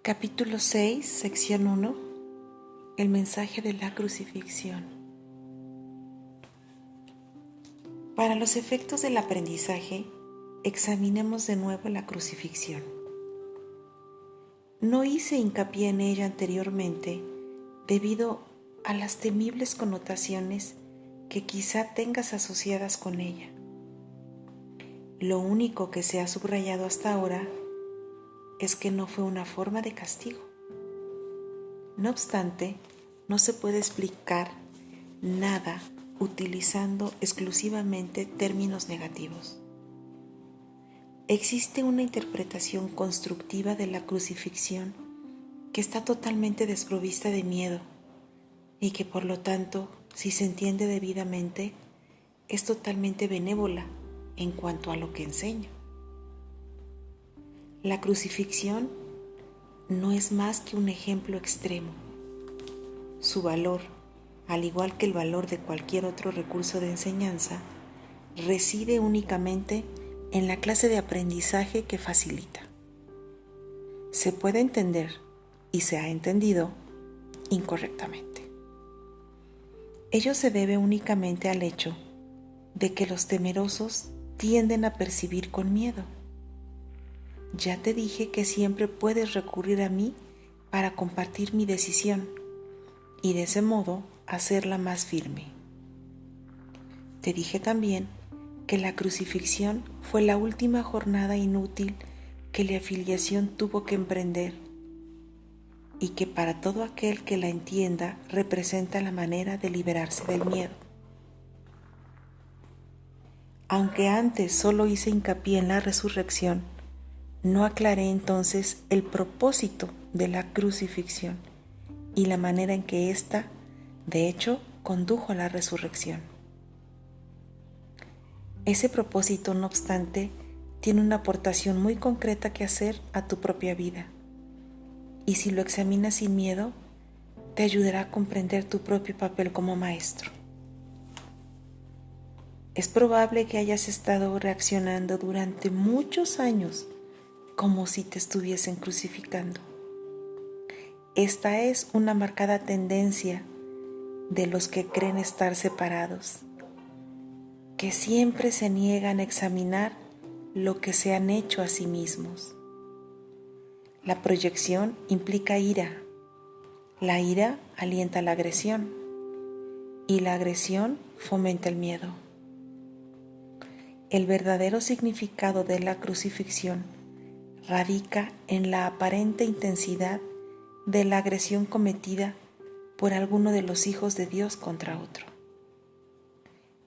Capítulo 6, sección 1. El mensaje de la crucifixión. Para los efectos del aprendizaje, examinemos de nuevo la crucifixión. No hice hincapié en ella anteriormente debido a las temibles connotaciones que quizá tengas asociadas con ella. Lo único que se ha subrayado hasta ahora es que no fue una forma de castigo. No obstante, no se puede explicar nada utilizando exclusivamente términos negativos. Existe una interpretación constructiva de la crucifixión que está totalmente desprovista de miedo y que por lo tanto, si se entiende debidamente, es totalmente benévola en cuanto a lo que enseña. La crucifixión no es más que un ejemplo extremo. Su valor, al igual que el valor de cualquier otro recurso de enseñanza, reside únicamente en la clase de aprendizaje que facilita. Se puede entender, y se ha entendido, incorrectamente. Ello se debe únicamente al hecho de que los temerosos tienden a percibir con miedo. Ya te dije que siempre puedes recurrir a mí para compartir mi decisión y de ese modo hacerla más firme. Te dije también que la crucifixión fue la última jornada inútil que la afiliación tuvo que emprender y que para todo aquel que la entienda representa la manera de liberarse del miedo. Aunque antes solo hice hincapié en la resurrección, no aclaré entonces el propósito de la crucifixión y la manera en que ésta, de hecho, condujo a la resurrección. Ese propósito, no obstante, tiene una aportación muy concreta que hacer a tu propia vida, y si lo examinas sin miedo, te ayudará a comprender tu propio papel como maestro. Es probable que hayas estado reaccionando durante muchos años como si te estuviesen crucificando. Esta es una marcada tendencia de los que creen estar separados, que siempre se niegan a examinar lo que se han hecho a sí mismos. La proyección implica ira. La ira alienta la agresión y la agresión fomenta el miedo. El verdadero significado de la crucifixión radica en la aparente intensidad de la agresión cometida por alguno de los hijos de Dios contra otro.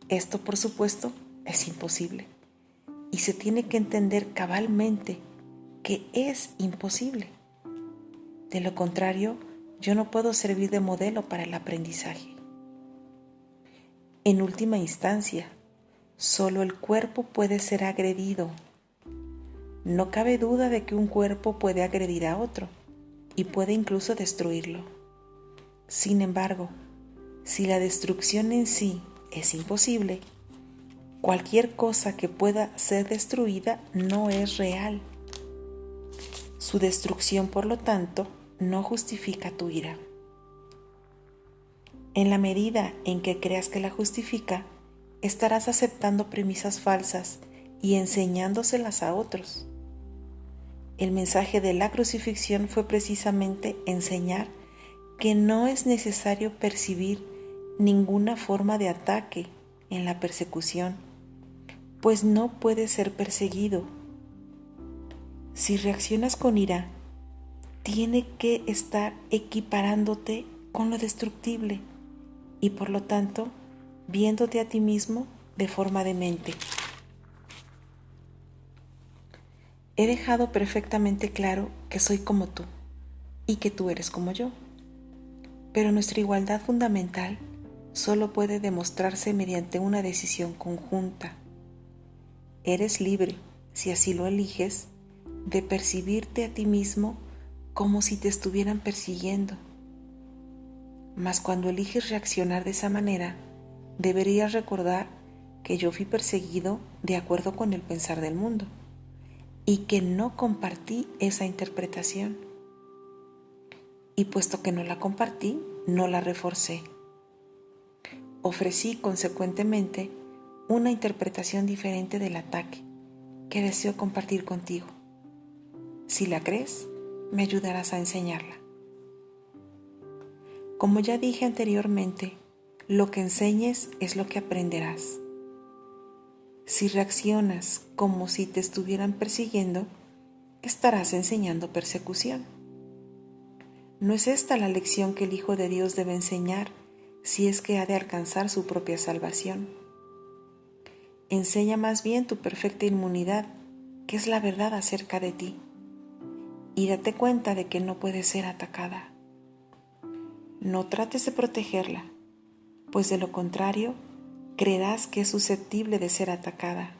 Esto, por supuesto, es imposible y se tiene que entender cabalmente que es imposible. De lo contrario, yo no puedo servir de modelo para el aprendizaje. En última instancia, solo el cuerpo puede ser agredido. No cabe duda de que un cuerpo puede agredir a otro y puede incluso destruirlo. Sin embargo, si la destrucción en sí es imposible, cualquier cosa que pueda ser destruida no es real. Su destrucción, por lo tanto, no justifica tu ira. En la medida en que creas que la justifica, estarás aceptando premisas falsas y enseñándoselas a otros. El mensaje de la crucifixión fue precisamente enseñar que no es necesario percibir ninguna forma de ataque en la persecución, pues no puedes ser perseguido. Si reaccionas con ira, tiene que estar equiparándote con lo destructible y por lo tanto viéndote a ti mismo de forma demente. He dejado perfectamente claro que soy como tú y que tú eres como yo, pero nuestra igualdad fundamental solo puede demostrarse mediante una decisión conjunta. Eres libre, si así lo eliges, de percibirte a ti mismo como si te estuvieran persiguiendo. Mas cuando eliges reaccionar de esa manera, deberías recordar que yo fui perseguido de acuerdo con el pensar del mundo y que no compartí esa interpretación. y puesto que no la compartí, no la reforcé. Ofrecí consecuentemente una interpretación diferente del ataque que deseo compartir contigo. Si la crees, me ayudarás a enseñarla. Como ya dije anteriormente, lo que enseñes es lo que aprenderás. Si reaccionas como si te estuvieran persiguiendo, estarás enseñando persecución. No es esta la lección que el Hijo de Dios debe enseñar si es que ha de alcanzar su propia salvación. Enseña más bien tu perfecta inmunidad, que es la verdad acerca de ti, y date cuenta de que no puedes ser atacada. No trates de protegerla, pues de lo contrario, creerás que es susceptible de ser atacada.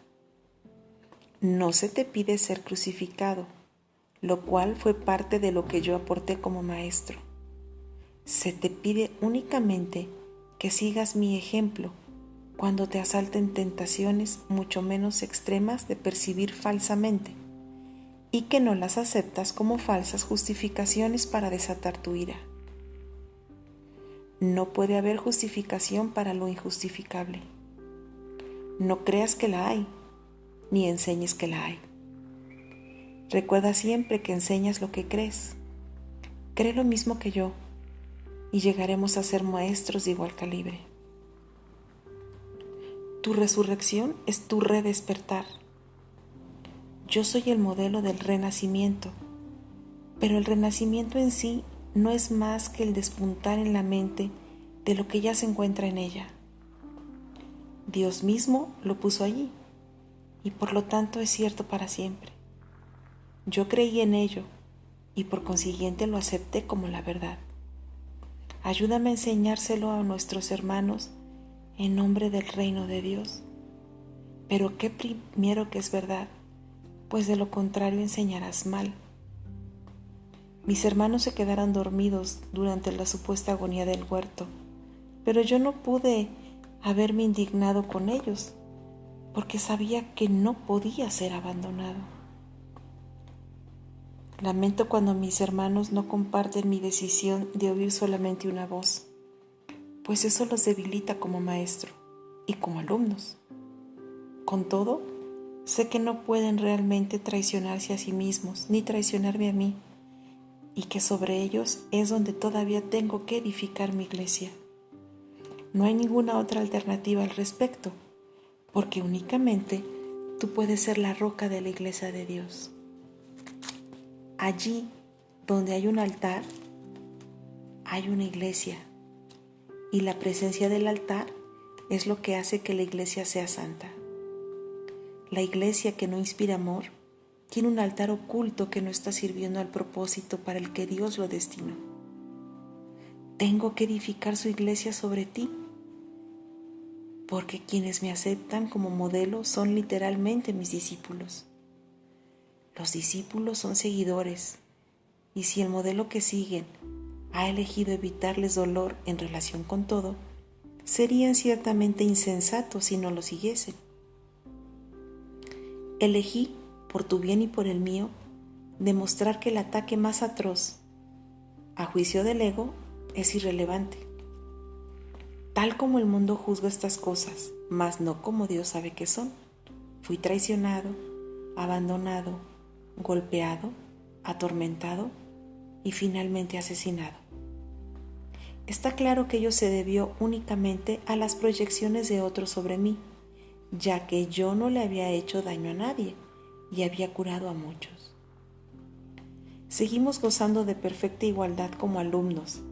No se te pide ser crucificado, lo cual fue parte de lo que yo aporté como maestro. Se te pide únicamente que sigas mi ejemplo cuando te asalten tentaciones mucho menos extremas de percibir falsamente y que no las aceptas como falsas justificaciones para desatar tu ira. No puede haber justificación para lo injustificable. No creas que la hay, ni enseñes que la hay. Recuerda siempre que enseñas lo que crees. Cree lo mismo que yo y llegaremos a ser maestros de igual calibre. Tu resurrección es tu redespertar. Yo soy el modelo del renacimiento, pero el renacimiento en sí no es más que el despuntar en la mente de lo que ya se encuentra en ella. Dios mismo lo puso allí y por lo tanto es cierto para siempre. Yo creí en ello y por consiguiente lo acepté como la verdad. Ayúdame a enseñárselo a nuestros hermanos en nombre del reino de Dios. Pero qué primero que es verdad, pues de lo contrario enseñarás mal. Mis hermanos se quedaron dormidos durante la supuesta agonía del huerto, pero yo no pude haberme indignado con ellos, porque sabía que no podía ser abandonado. Lamento cuando mis hermanos no comparten mi decisión de oír solamente una voz, pues eso los debilita como maestro y como alumnos. Con todo, sé que no pueden realmente traicionarse a sí mismos ni traicionarme a mí, y que sobre ellos es donde todavía tengo que edificar mi iglesia. No hay ninguna otra alternativa al respecto, porque únicamente tú puedes ser la roca de la iglesia de Dios. Allí donde hay un altar, hay una iglesia, y la presencia del altar es lo que hace que la iglesia sea santa. La iglesia que no inspira amor tiene un altar oculto que no está sirviendo al propósito para el que Dios lo destinó. Tengo que edificar su iglesia sobre ti, porque quienes me aceptan como modelo son literalmente mis discípulos. Los discípulos son seguidores, y si el modelo que siguen ha elegido evitarles dolor en relación con todo, serían ciertamente insensatos si no lo siguiesen. Elegí, por tu bien y por el mío, demostrar que el ataque más atroz, a juicio del ego, es irrelevante. Tal como el mundo juzga estas cosas, mas no como Dios sabe que son. Fui traicionado, abandonado, golpeado, atormentado y finalmente asesinado. Está claro que ello se debió únicamente a las proyecciones de otros sobre mí, ya que yo no le había hecho daño a nadie y había curado a muchos. Seguimos gozando de perfecta igualdad como alumnos,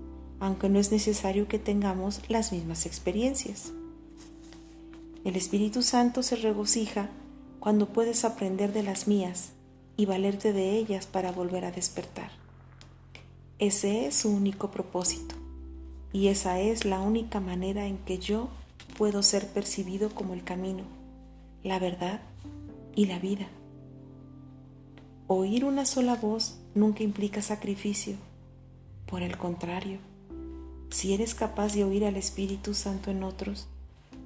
aunque no es necesario que tengamos las mismas experiencias. El Espíritu Santo se regocija cuando puedes aprender de las mías y valerte de ellas para volver a despertar. Ese es su único propósito, y esa es la única manera en que yo puedo ser percibido como el camino, la verdad y la vida. Oír una sola voz nunca implica sacrificio. Por el contrario, si eres capaz de oír al Espíritu Santo en otros,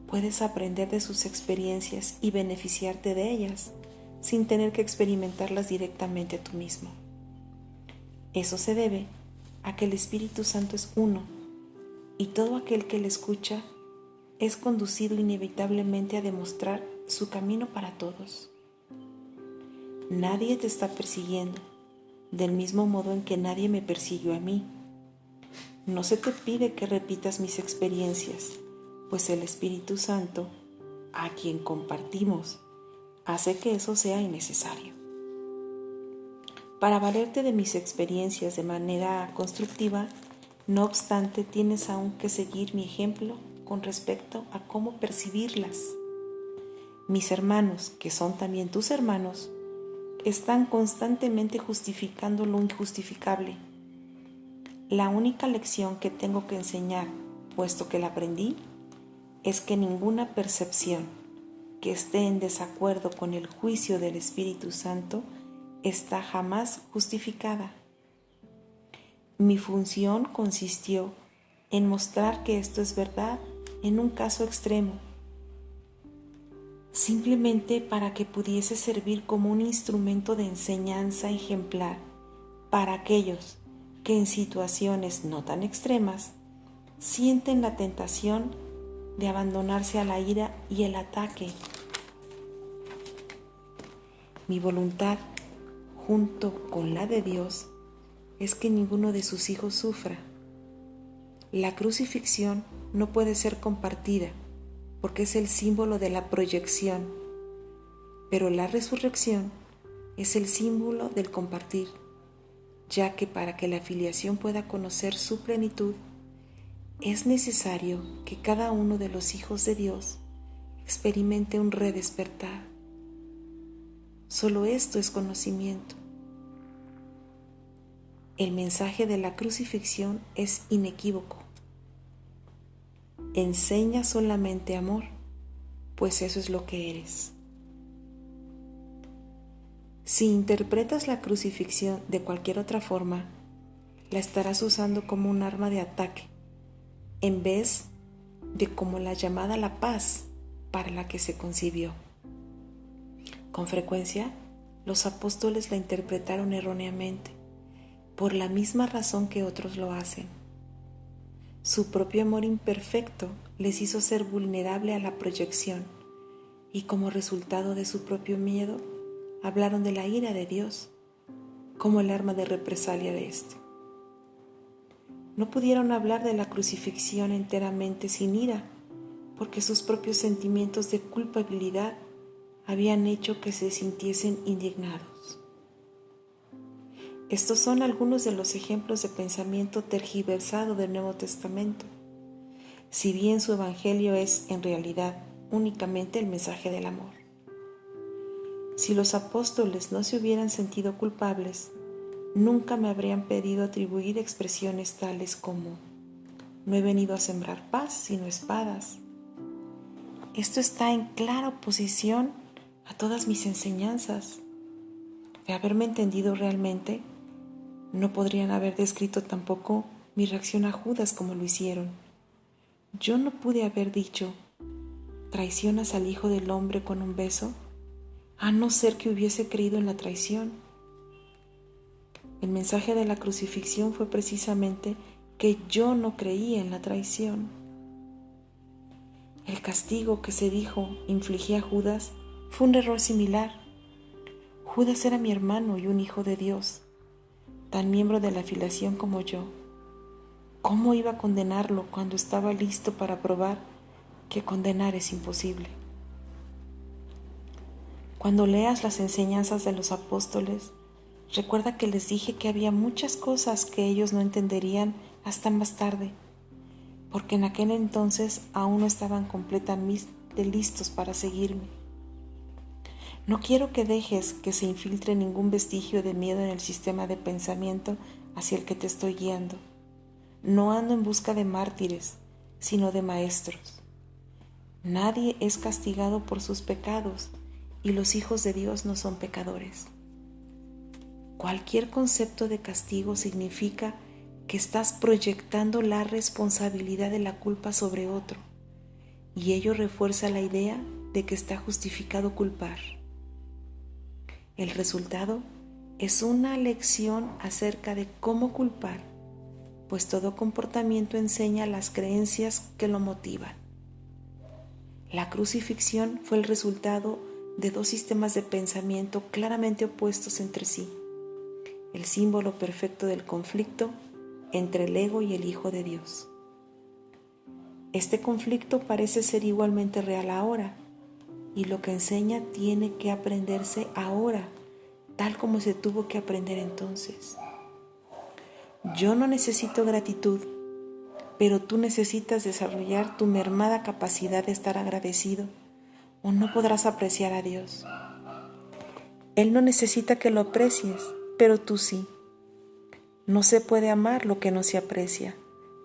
puedes aprender de sus experiencias y beneficiarte de ellas sin tener que experimentarlas directamente tú mismo. Eso se debe a que el Espíritu Santo es uno y todo aquel que le escucha es conducido inevitablemente a demostrar su camino para todos. Nadie te está persiguiendo, del mismo modo en que nadie me persiguió a mí. No se te pide que repitas mis experiencias, pues el Espíritu Santo, a quien compartimos, hace que eso sea innecesario. Para valerte de mis experiencias de manera constructiva, no obstante, tienes aún que seguir mi ejemplo con respecto a cómo percibirlas. Mis hermanos, que son también tus hermanos, están constantemente justificando lo injustificable. La única lección que tengo que enseñar, puesto que la aprendí, es que ninguna percepción que esté en desacuerdo con el juicio del Espíritu Santo está jamás justificada. Mi función consistió en mostrar que esto es verdad en un caso extremo, simplemente para que pudiese servir como un instrumento de enseñanza ejemplar para aquellos que en situaciones no tan extremas sienten la tentación de abandonarse a la ira y el ataque. Mi voluntad, junto con la de Dios, es que ninguno de sus hijos sufra. La crucifixión no puede ser compartida porque es el símbolo de la proyección, pero la resurrección es el símbolo del compartir, ya que para que la filiación pueda conocer su plenitud, es necesario que cada uno de los hijos de Dios experimente un redespertar. Solo esto es conocimiento. El mensaje de la crucifixión es inequívoco. Enseña solamente amor, pues eso es lo que eres. Si interpretas la crucifixión de cualquier otra forma, la estarás usando como un arma de ataque, en vez de como la llamada a la paz para la que se concibió. Con frecuencia, los apóstoles la interpretaron erróneamente, por la misma razón que otros lo hacen. Su propio amor imperfecto les hizo ser vulnerable a la proyección, y como resultado de su propio miedo, hablaron de la ira de Dios como el arma de represalia de éste. No pudieron hablar de la crucifixión enteramente sin ira, porque sus propios sentimientos de culpabilidad habían hecho que se sintiesen indignados. Estos son algunos de los ejemplos de pensamiento tergiversado del Nuevo Testamento, si bien su evangelio es en realidad únicamente el mensaje del amor. Si los apóstoles no se hubieran sentido culpables, nunca me habrían pedido atribuir expresiones tales como: no he venido a sembrar paz, sino espadas. Esto está en clara oposición a todas mis enseñanzas. De haberme entendido realmente, no podrían haber descrito tampoco mi reacción a Judas como lo hicieron. Yo no pude haber dicho: ¿traicionas al Hijo del Hombre con un beso?, a no ser que hubiese creído en la traición. El mensaje de la crucifixión fue precisamente que yo no creía en la traición. El castigo que se dijo infligía a Judas fue un error similar. Judas era mi hermano y un hijo de Dios, tan miembro de la filiación como yo. ¿Cómo iba a condenarlo cuando estaba listo para probar que condenar es imposible? Cuando leas las enseñanzas de los apóstoles, recuerda que les dije que había muchas cosas que ellos no entenderían hasta más tarde, porque en aquel entonces aún no estaban completamente listos para seguirme. No quiero que dejes que se infiltre ningún vestigio de miedo en el sistema de pensamiento hacia el que te estoy guiando. No ando en busca de mártires, sino de maestros. Nadie es castigado por sus pecados, y los hijos de Dios no son pecadores. Cualquier concepto de castigo significa que estás proyectando la responsabilidad de la culpa sobre otro, y ello refuerza la idea de que está justificado culpar. El resultado es una lección acerca de cómo culpar pues todo comportamiento enseña las creencias que lo motivan. La crucifixión fue el resultado de dos sistemas de pensamiento claramente opuestos entre sí, el símbolo perfecto del conflicto entre el ego y el Hijo de Dios. Este conflicto parece ser igualmente real ahora, y lo que enseña tiene que aprenderse ahora, tal como se tuvo que aprender entonces. Yo no necesito gratitud, pero tú necesitas desarrollar tu mermada capacidad de estar agradecido, o no podrás apreciar a Dios. Él no necesita que lo aprecies, pero tú sí. No se puede amar lo que no se aprecia,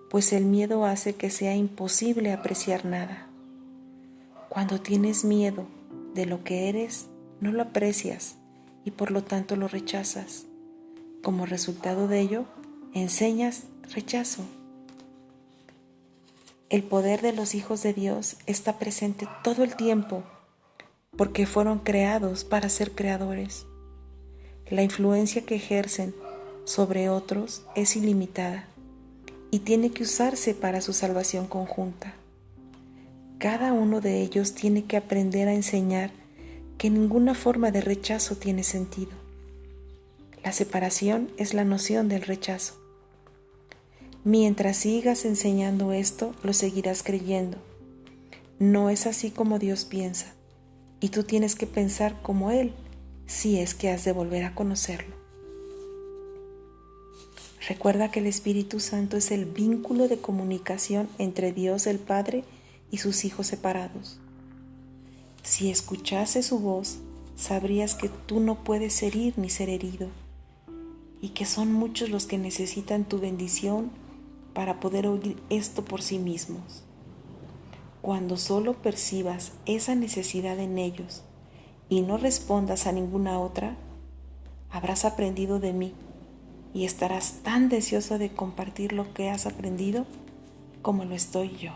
pues el miedo hace que sea imposible apreciar nada. Cuando tienes miedo de lo que eres, no lo aprecias y por lo tanto lo rechazas. Como resultado de ello, enseñas rechazo. El poder de los hijos de Dios está presente todo el tiempo porque fueron creados para ser creadores. La influencia que ejercen sobre otros es ilimitada y tiene que usarse para su salvación conjunta. Cada uno de ellos tiene que aprender a enseñar que ninguna forma de rechazo tiene sentido. La separación es la noción del rechazo. Mientras sigas enseñando esto, lo seguirás creyendo. No es así como Dios piensa, y tú tienes que pensar como Él, si es que has de volver a conocerlo. Recuerda que el Espíritu Santo es el vínculo de comunicación entre Dios el Padre y sus hijos separados. Si escuchase su voz, sabrías que tú no puedes herir ni ser herido, y que son muchos los que necesitan tu bendición para poder oír esto por sí mismos. Cuando solo percibas esa necesidad en ellos y no respondas a ninguna otra, habrás aprendido de mí y estarás tan deseoso de compartir lo que has aprendido como lo estoy yo.